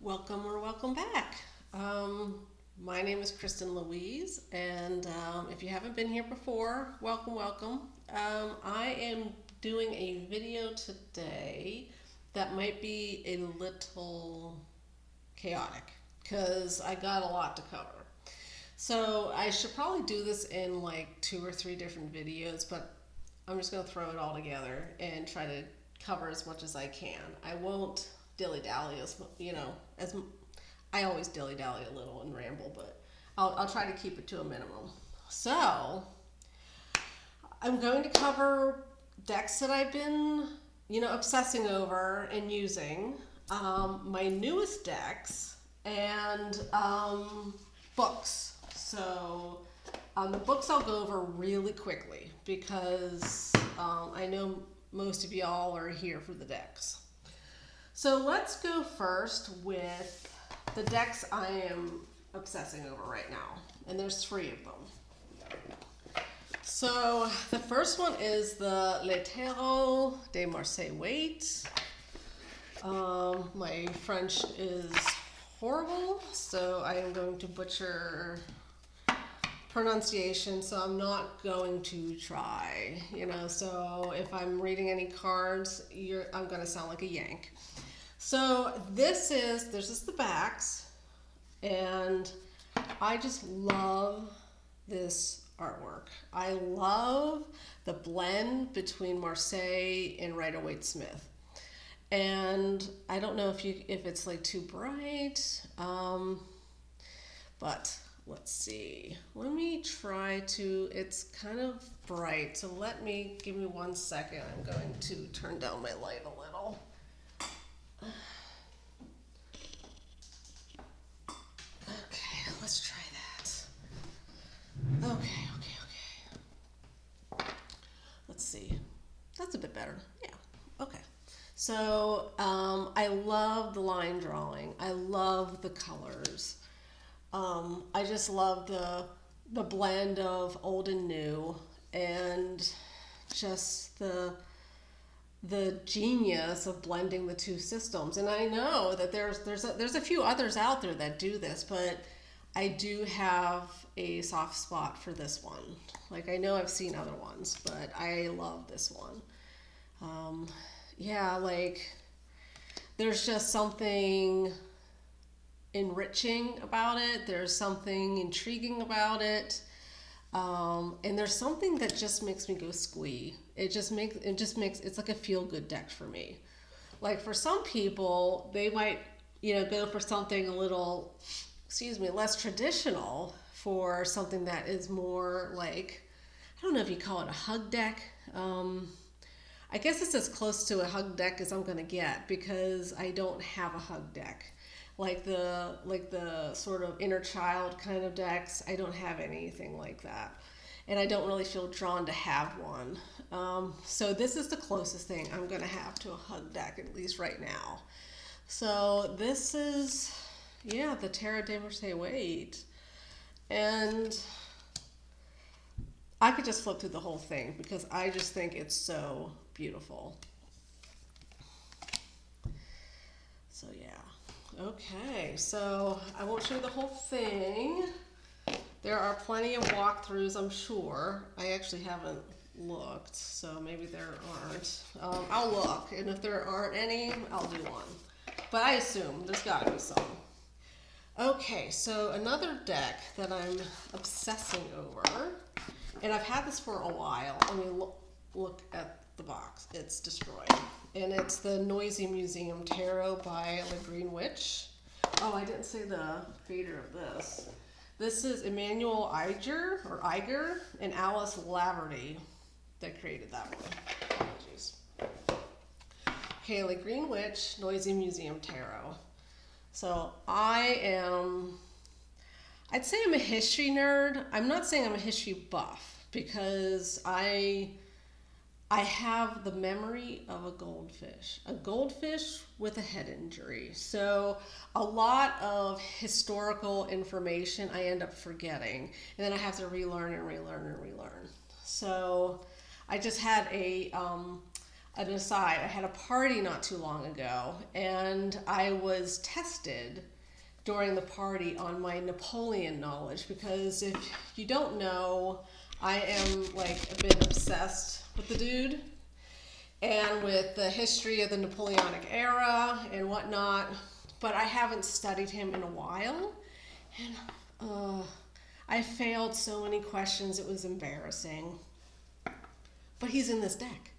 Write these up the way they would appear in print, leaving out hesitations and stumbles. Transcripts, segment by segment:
Welcome or welcome back. My name is Kristen Louise, and if you haven't been here before, welcome, welcome. I am doing a video today that might be a little chaotic because I got a lot to cover. So I should probably do this in like two or three different videos, but I'm just going to throw it all together and try to cover as much as I can. I won't dilly dally as I always dilly dally a little and ramble, but I'll try to keep it to a minimum. So I'm going to cover decks that I've been obsessing over and using, my newest decks, and books. So the books I'll go over really quickly because I know most of y'all are here for the decks. So let's go first with the decks I am obsessing over right now, and there's three of them. So the first one is the Le Tarot de Marseille Waite. My French is horrible, so I am going to butcher pronunciation, so I'm not going to try. So if I'm reading any cards, I'm going to sound like a Yank. So this is the backs, and I just love this artwork. I love the blend between Marseille and Rider-Waite-Smith. And I don't know if it's like too bright, but let's see. Let me try to, it's kind of bright, so give me 1 second. I'm going to turn down my light a little. Okay, let's try that. Okay. Let's see. That's a bit better. Yeah. Okay. So I love the line drawing. I love the colors. I just love the blend of old and new, and just the genius of blending the two systems. And I know that there's a few others out there that do this, but I do have a soft spot for this one. Like, I know I've seen other ones, but I love this one. Yeah, like, there's just something enriching about it. There's something intriguing about it. And there's something that just makes me go squee. It's like a feel good deck for me. Like, for some people, they might, go for something a little, less traditional, for something that is more like, I don't know if you call it a hug deck. I guess it's as close to a hug deck as I'm gonna get, because I don't have a hug deck. Like the sort of inner child kind of decks, I don't have anything like that. And I don't really feel drawn to have one. So this is the closest thing I'm gonna have to a hug deck, at least right now. So this is, the Tarot de Marseille Waite. And I could just flip through the whole thing because I just think it's so beautiful. So yeah. Okay, so I won't show you the whole thing. There are plenty of walkthroughs, I'm sure. I actually haven't looked, so maybe there aren't. I'll look, and if there aren't any, I'll do one. But I assume there's gotta be some. Okay, so another deck that I'm obsessing over, and I've had this for a while. I mean, look at the box. It's destroyed. And it's the Noisy Museum Tarot by Le Green Witch. Oh, I didn't say the creator of this. This is Emmanuel Iger and Alice Laverty that created that one. Apologies. Okay, Le Green Witch, Noisy Museum Tarot. So I'd say I'm a history nerd. I'm not saying I'm a history buff, because I have the memory of a goldfish with a head injury. So a lot of historical information I end up forgetting, and then I have to relearn and relearn and relearn. So I just had an aside, I had a party not too long ago, and I was tested during the party on my Napoleon knowledge, because if you don't know, I am like a bit obsessed with the dude and with the history of the Napoleonic era and whatnot, but I haven't studied him in a while, and I failed so many questions, it was embarrassing. But he's in this deck.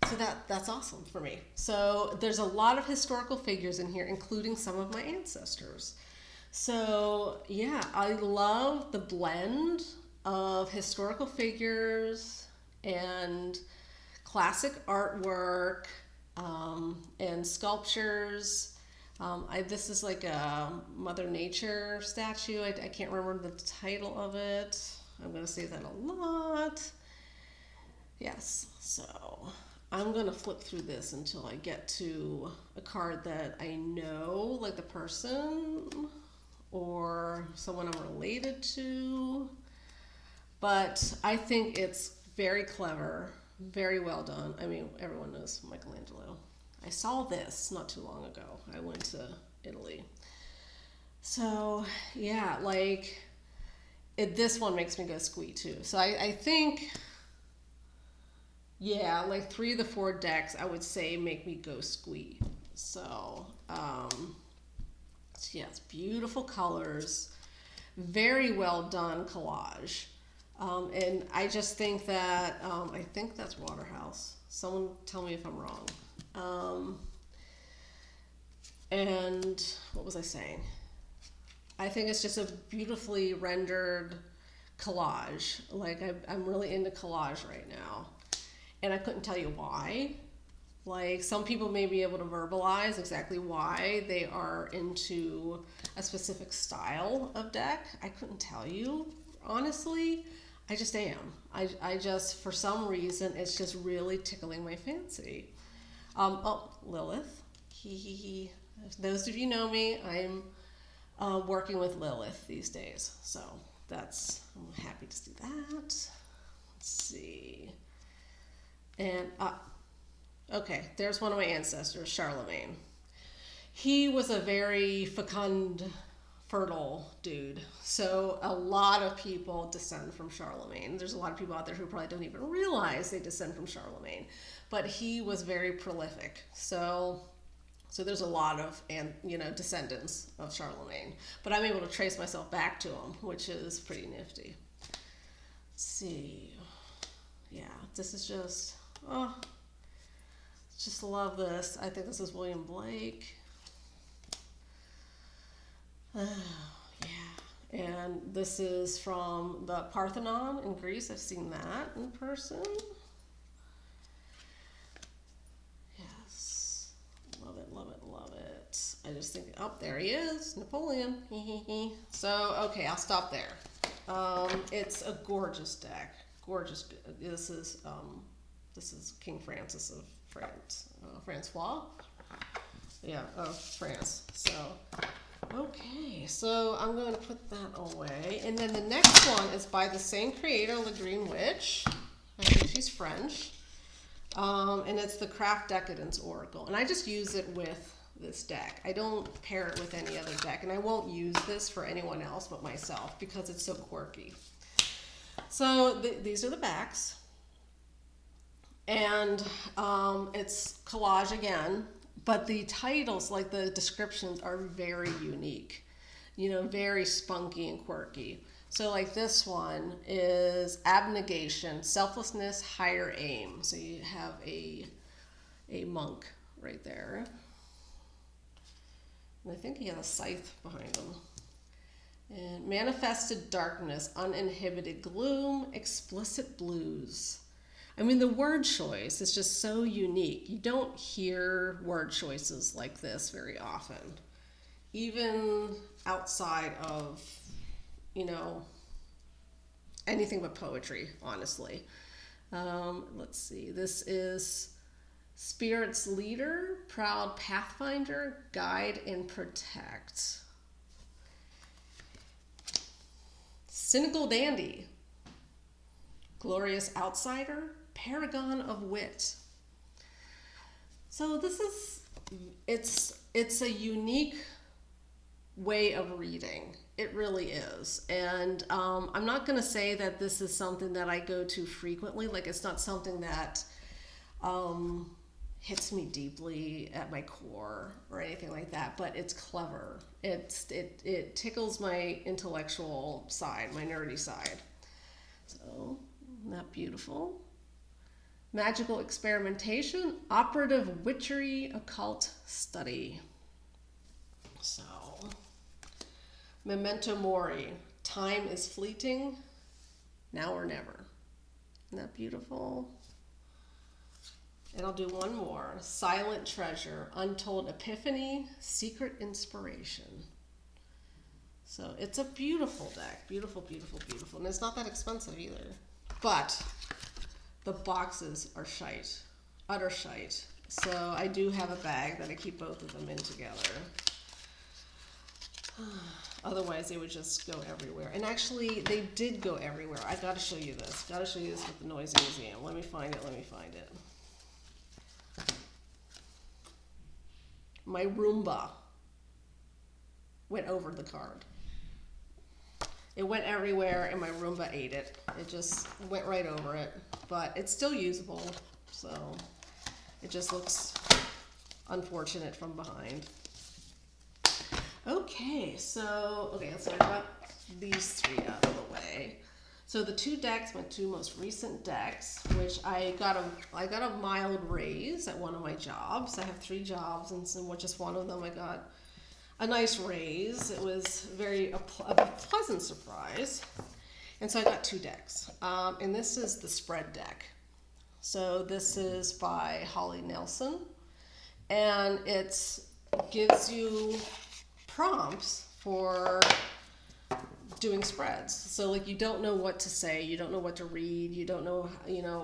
So that's awesome for me. So there's a lot of historical figures in here, including some of my ancestors. So yeah, I love the blend of historical figures and classic artwork, and sculptures. This is like a Mother Nature statue. I can't remember the title of it. I'm going to say that a lot. Yes, so I'm going to flip through this until I get to a card that I know, like the person or someone I'm related to. But I think it's very clever, very well done. I mean, everyone knows Michelangelo. I saw this not too long ago. I went to Italy. So, yeah, like, this one makes me go squee too. So I think, yeah, like 3 of the 4 decks, I would say, make me go squee. So, yes, beautiful colors, very well done collage. And I just think that, I think that's Waterhouse. Someone tell me if I'm wrong. And what was I saying? I think it's just a beautifully rendered collage. Like, I'm really into collage right now. And I couldn't tell you why. Like, some people may be able to verbalize exactly why they are into a specific style of deck. I couldn't tell you, honestly. I just am. I just, for some reason, it's just really tickling my fancy. Oh, Lilith. Those of you know me, I'm working with Lilith these days. So I'm happy to see that. Let's see. And, okay, there's one of my ancestors, Charlemagne. He was a very fecund, fertile dude. So a lot of people descend from Charlemagne. There's a lot of people out there who probably don't even realize they descend from Charlemagne. But he was very prolific. So there's a lot of, descendants of Charlemagne. But I'm able to trace myself back to him, which is pretty nifty. Let's see. Yeah, this is just love this. I think this is William Blake. Oh, yeah. And this is from the Parthenon in Greece. I've seen that in person. Yes. Love it, love it, love it. I just think, oh, there he is, Napoleon. So, okay, I'll stop there. It's a gorgeous deck. Gorgeous. This is King Francis of France, Francois. Yeah, of France. So, okay, so I'm going to put that away. And then the next one is by the same creator, La Green Witch. I think she's French. And it's the Craft Decadence Oracle. And I just use it with this deck. I don't pair it with any other deck. And I won't use this for anyone else but myself because it's so quirky. So these are the backs. And it's collage again. But the titles, like the descriptions, are very unique. Very spunky and quirky. So like this one is abnegation, selflessness, higher aim. So you have a monk right there. And I think he has a scythe behind him. And manifested darkness, uninhibited gloom, explicit blues. I mean, the word choice is just so unique. You don't hear word choices like this very often. Even outside of, anything but poetry, honestly. Let's see. This is Spirit's Leader, Proud Pathfinder, Guide and Protect. Cynical Dandy, Glorious Outsider, Paragon of Wit. So this is, it's a unique way of reading. It really is. And I'm not going to say that this is something that I go to frequently. Like, it's not something that hits me deeply at my core or anything like that, but it's clever. It tickles my intellectual side, my nerdy side. So, isn't that beautiful? Magical experimentation, operative witchery, occult study. So, memento mori, time is fleeting, now or never. Isn't that beautiful? And I'll do one more. Silent treasure, untold epiphany, secret inspiration. So it's a beautiful deck. Beautiful, beautiful, beautiful. And it's not that expensive either. But the boxes are shite. Utter shite. So I do have a bag that I keep both of them in together. Otherwise they would just go everywhere. And actually they did go everywhere. I gotta show you this. Gotta show you this with the Noisy Museum. Let me find it. My Roomba went over the card. It went everywhere and my Roomba ate it. It just went right over it. But it's still usable, so it just looks unfortunate from behind. Okay, so I got these three out of the way. So the two decks, my two most recent decks, which I got a mild raise at one of my jobs. I have 3 jobs, and so just one of them I got a nice raise. It was a pleasant surprise. And so I got 2 decks. And this is the spread deck. So this is by Holly Nelson. And it gives you prompts for doing spreads. So like, you don't know what to say, you don't know what to read, you don't know,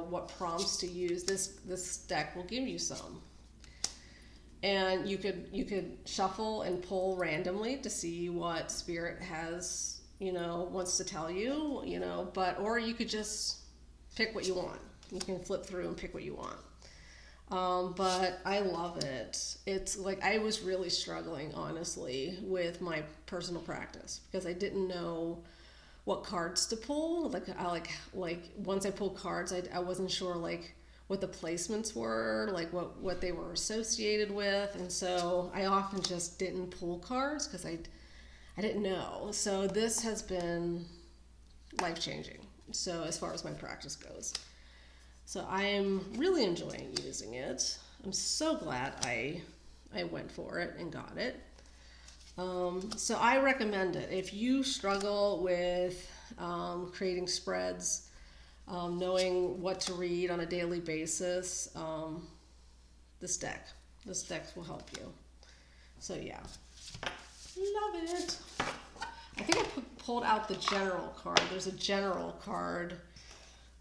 what prompts to use. This deck will give you some. And you could shuffle and pull randomly to see what spirit has, wants to tell you, or you could just pick what you want. You can flip through and pick what you want. But I love it. It's like, I was really struggling, honestly, with my personal practice because I didn't know what cards to pull. Like once I pulled cards, I wasn't sure like what the placements were, like what they were associated with. And so I often just didn't pull cards because I didn't know. So this has been life-changing. So as far as my practice goes. So I am really enjoying using it. I'm so glad I went for it and got it. So I recommend it. If you struggle with creating spreads, knowing what to read on a daily basis, this deck will help you. So yeah, love it. I think I pulled out the general card. There's a general card.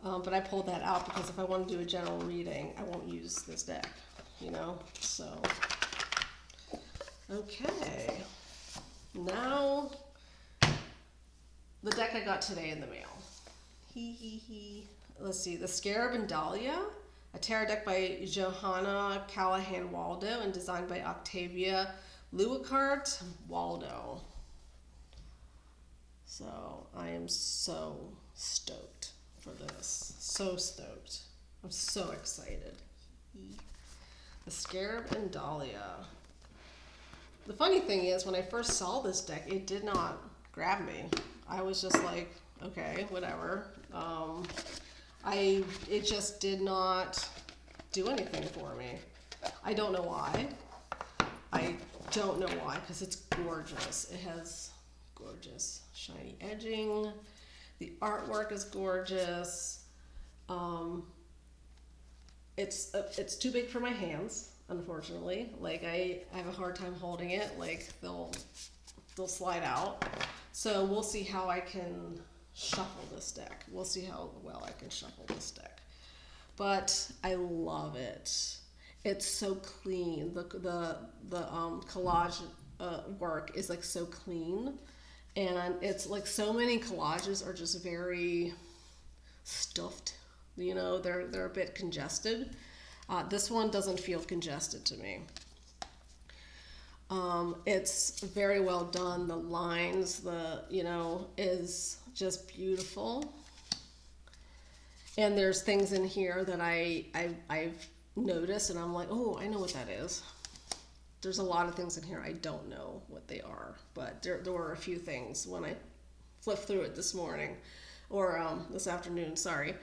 But I pulled that out because if I want to do a general reading, I won't use this deck, so. Okay. Now, the deck I got today in the mail. Let's see, the Scarab and Dahlia, a tarot deck by Johanna Callahan Waldo and designed by Octavia Lewicart Waldo. So, I am so stoked for this. So stoked. I'm so excited. The Scarab and Dahlia. The funny thing is, when I first saw this deck, it did not grab me. I was just like, okay, whatever. It just did not do anything for me. I don't know why. Because it's gorgeous. It has gorgeous shiny edging. The artwork is gorgeous. It's too big for my hands, unfortunately. Like I have a hard time holding it. Like they'll slide out. So we'll see how I can shuffle this deck. We'll see how well I can shuffle this deck. But I love it. It's so clean. The collage work is like so clean. And it's like so many collages are just very stuffed, they're a bit congested. This one doesn't feel congested to me. It's very well done. The lines, is just beautiful. And there's things in here that I've noticed, and I'm like, oh, I know what that is. There's a lot of things in here I don't know what they are, but there were a few things when I flipped through it this morning, or this afternoon, sorry.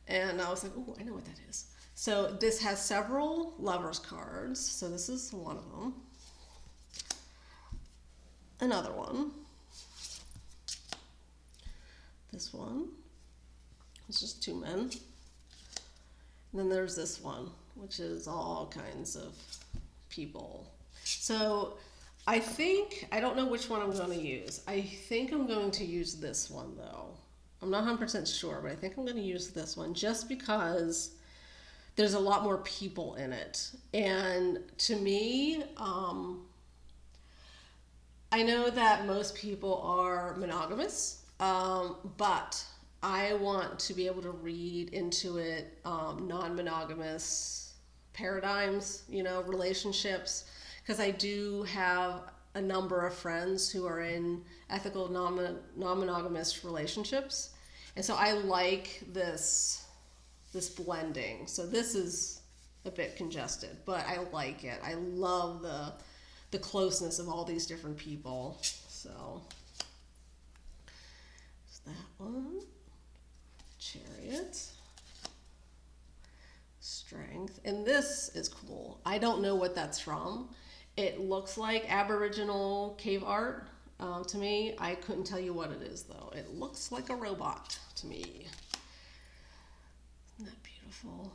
And I was like, oh, I know what that is. So this has several lovers cards. So this is one of them. Another one. This one. It's just two men. And then there's this one, which is all kinds of people. So I don't know which one I'm going to use. I think I'm going to use this one though. I'm not 100% sure, but I think I'm going to use this one just because there's a lot more people in it. And to me, I know that most people are monogamous, but I want to be able to read into it non-monogamous paradigms, relationships, because I do have a number of friends who are in ethical non-monogamous relationships. And so I like this blending. So this is a bit congested, but I like it. I love the closeness of all these different people. So that one. Chariot. Strength. And this is cool. I don't know what that's from. It looks like Aboriginal cave art to me. I couldn't tell you what it is though. It looks like a robot to me. Isn't that beautiful?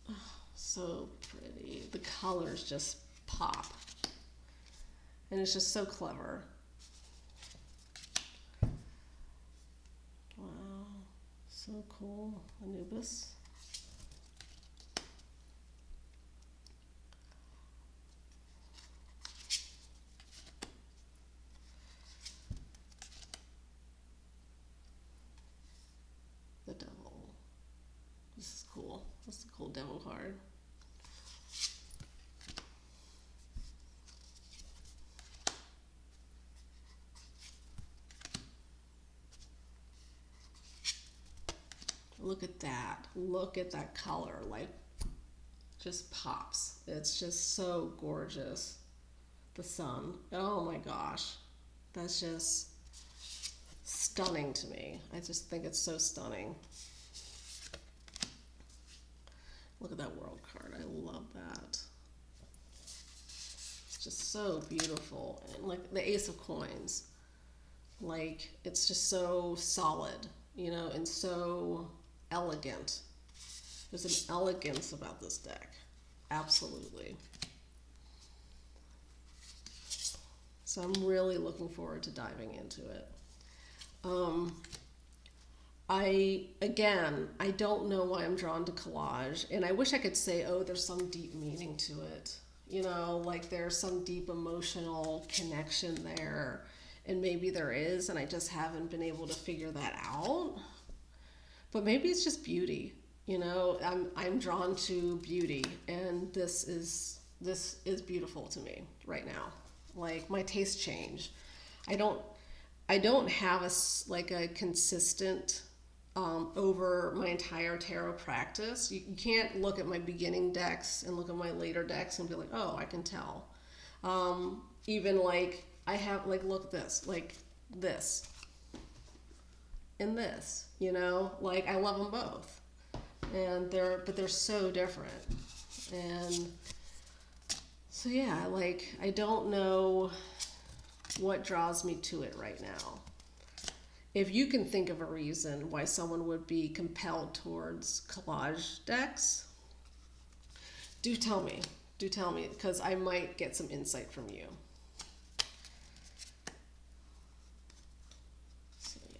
Oh, so pretty. The colors just pop. And it's just so clever. Wow, so cool. Anubis. The devil. This is cool. This is a cool devil card. Look at that. Look at that color. Like, just pops. It's just so gorgeous. The sun. Oh my gosh. That's just stunning to me. I just think it's so stunning. Look at that world card. I love that. It's just so beautiful. And like the Ace of Coins. Like, it's just so solid, and so elegant. There's an elegance about this deck. Absolutely. So I'm really looking forward to diving into it. I don't know why I'm drawn to collage, and I wish I could say, oh, there's some deep meaning to it. Like there's some deep emotional connection there, and maybe there is, and I just haven't been able to figure that out. But maybe it's just beauty. I'm drawn to beauty, and this is beautiful to me right now. Like, my tastes change. I don't have a consistent over my entire tarot practice. You can't look at my beginning decks and look at my later decks and be like, oh, I can tell. Even like I have, like, look at this, like this and this, like I love them both, and they're so different. And so yeah, like, I don't know what draws me to it right now. If you can think of a reason why someone would be compelled towards collage decks, do tell me, because I might get some insight from you. So yeah,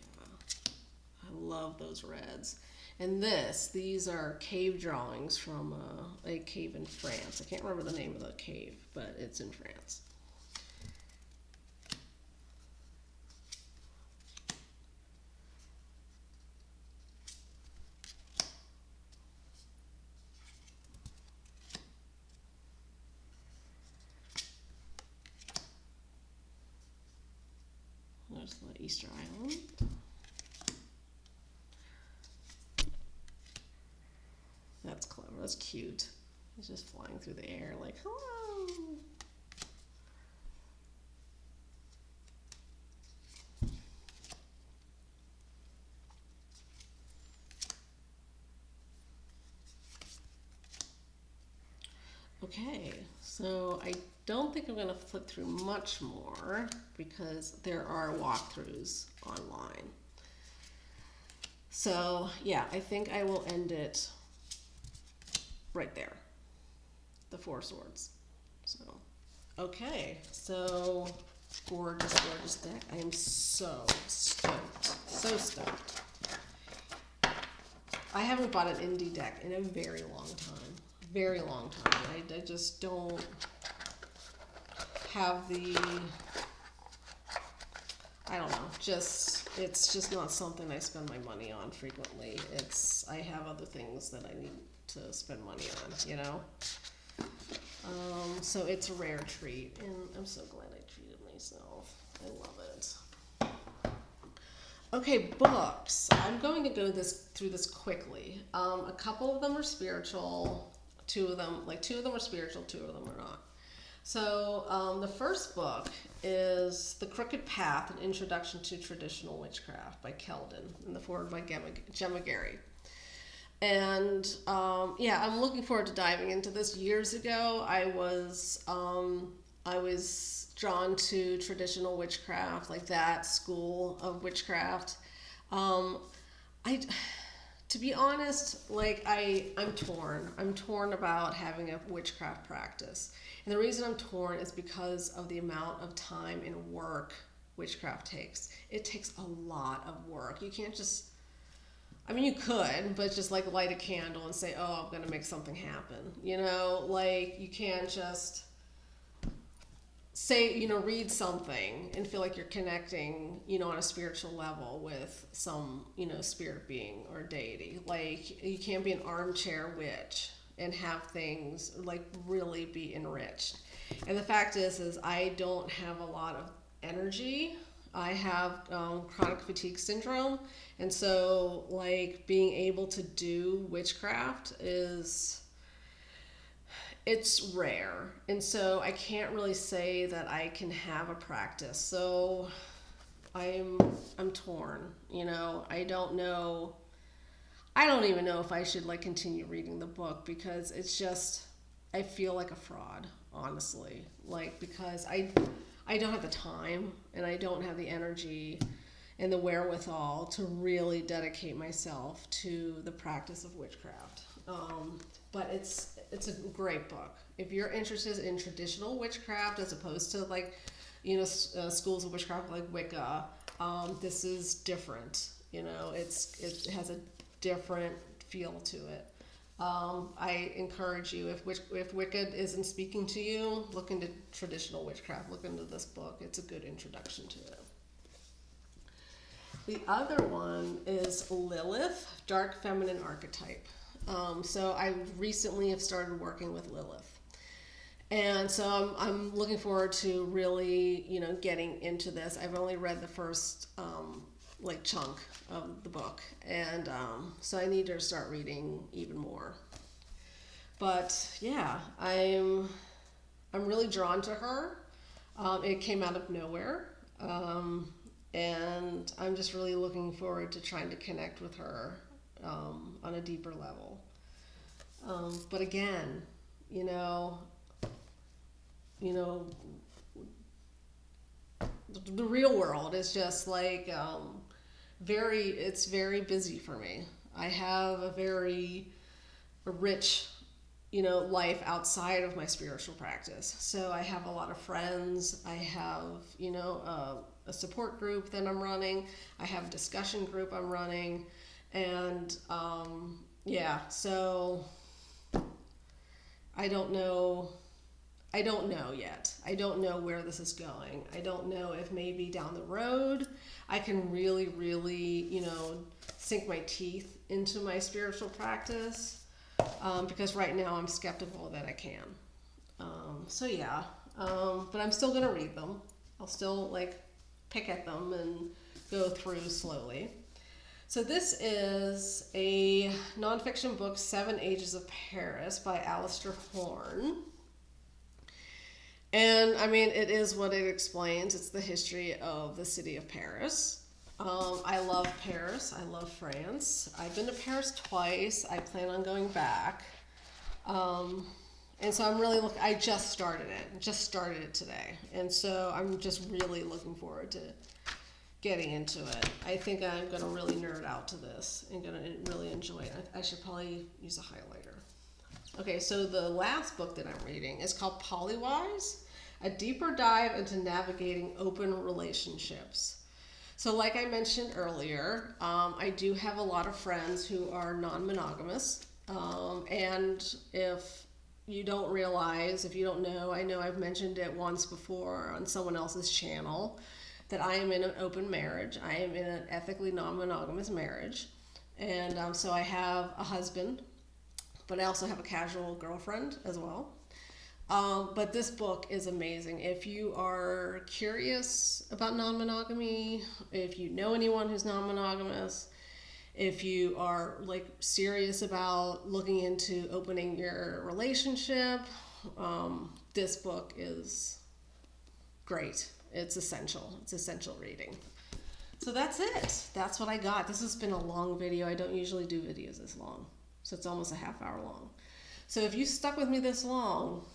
I love those reds. And these are cave drawings from a cave in France. I can't remember the name of the cave, but it's in France. there's the Easter Island. That's clever. That's cute. He's just flying through the air like, hello. Okay, so I don't think I'm going to flip through much more because there are walkthroughs online. So yeah, I think I will end it right there. The Four Swords. So, okay, so gorgeous, gorgeous deck. I am so stoked. So stoked. I haven't bought an indie deck in a very long time. Very long time. I just don't have the, I don't know, it's just not something I spend my money on frequently. I have other things that I need to spend money on, you know? So it's a rare treat, and I'm so glad I treated myself. I love it. Okay, books. I'm going to go through this quickly. A couple of them are spiritual. Two of them are spiritual, two of them are not. So the first book is The Crooked Path, An Introduction to Traditional Witchcraft by Keldon, and the foreword by Gemma Gary. And yeah, I'm looking forward to diving into this. Years ago, I was drawn to traditional witchcraft, like that school of witchcraft. To be honest, like I'm torn. I'm torn about having a witchcraft practice. And the reason I'm torn is because of the amount of time and work witchcraft takes. It takes a lot of work. You can't just, I mean, you could, but just like light a candle and say, oh, I'm going to make something happen. You know, like you can't just say, you know, read something and feel like you're connecting, you know, on a spiritual level with some, you know, spirit being or deity. Like you can't be an armchair witch and have things like really be enriched. And the fact is I don't have a lot of energy. I have chronic fatigue syndrome. And so like being able to do witchcraft it's rare, and so I can't really say that I can have a practice. So I'm torn, you know. I don't even know if I should like continue reading the book because it's just I feel like a fraud, honestly. Like because I don't have the time and I don't have the energy and the wherewithal to really dedicate myself to the practice of witchcraft. But it's a great book. If you're interested in traditional witchcraft as opposed to like, you know, schools of witchcraft like Wicca, this is different. You know, it has a different feel to it. I encourage you, if Wicca isn't speaking to you, look into traditional witchcraft. Look into this book. It's a good introduction to it. The other one is Lilith, Dark Feminine Archetype. So I recently have started working with Lilith. And so I'm looking forward to really, you know, getting into this. I've only read the first like chunk of the book, and so I need to start reading even more. But yeah, I'm really drawn to her. It came out of nowhere, and I'm just really looking forward to trying to connect with her on a deeper level. But again, you know, the real world is just like it's very busy for me. I have a very rich, you know, life outside of my spiritual practice. So I have a lot of friends. I have, you know, a support group that I'm running. I have a discussion group I'm running. And yeah, so I don't know yet. I don't know where this is going. I don't know if maybe down the road I can really, really, you know, sink my teeth into my spiritual practice, because right now I'm skeptical that I can. So yeah, but I'm still gonna read them. I'll still like pick at them and go through slowly. So this is a nonfiction book, Seven Ages of Paris by Alistair Horn. And I mean, it is what it explains. It's the history of the city of Paris. I love Paris. I love France. I've been to Paris twice. I plan on going back. And so I'm really I just started it today. And so I'm just really looking forward to getting into it. I think I'm going to really nerd out to this and going to really enjoy it. I should probably use a highlighter. Okay, so the last book that I'm reading is called Polywise, a deeper dive into navigating open relationships. So like I mentioned earlier, I do have a lot of friends who are non-monogamous. And if you don't realize, if you don't know, I know I've mentioned it once before on someone else's channel, that I am in an open marriage. I am in an ethically non-monogamous marriage. And so I have a husband, but I also have a casual girlfriend as well. But this book is amazing. If you are curious about non-monogamy, if you know anyone who's non-monogamous, if you are like serious about looking into opening your relationship, this book is great. It's essential. It's essential reading. So that's it. That's what I got. This has been a long video. I don't usually do videos this long. So it's almost a half hour long. So if you stuck with me this long,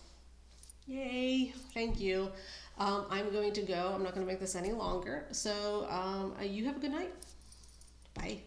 yay, thank you. I'm going to go. I'm not going to make this any longer. So you have a good night. Bye.